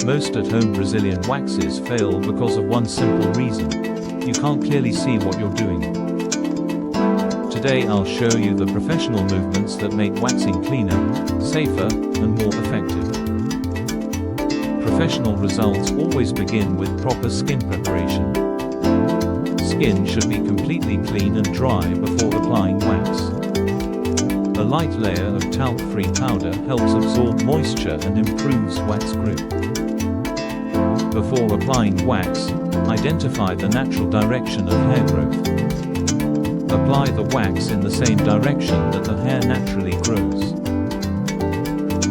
Most at-home Brazilian waxes fail because of one simple reason: you can't clearly see what you're doing. Today I'll show you the professional movements that make waxing cleaner, safer, and more effective. Professional results always begin with proper skin preparation. Skin should be completely clean and dry before applying wax. A light layer of talc-free powder helps absorb moisture and improves wax grip. Before applying wax, identify the natural direction of hair growth. Apply the wax in the same direction that the hair naturally grows.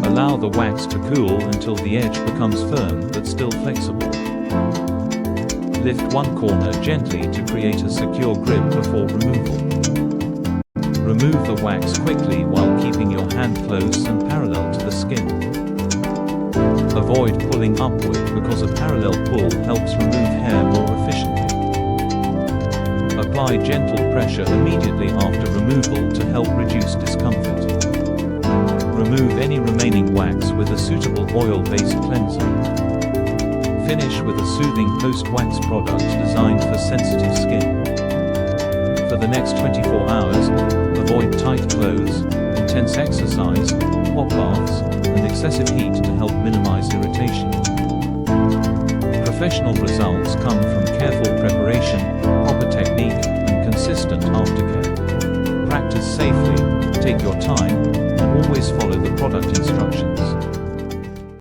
Allow the wax to cool until the edge becomes firm but still flexible. Lift one corner gently to create a secure grip before removal. Remove the wax quickly while keeping your hand close and parallel to the skin. Avoid pulling upward because a parallel pull helps remove hair more efficiently. Apply gentle pressure immediately after removal to help reduce discomfort. Remove any remaining wax with a suitable oil-based cleanser. Finish with a soothing post-wax product designed for sensitive skin. For the next 24 hours, avoid tight clothes, intense exercise, hot baths, and excessive heat to help minimize irritation. Professional results come from careful preparation, proper technique, and consistent aftercare. Practice safely, take your time, and always follow the product instructions.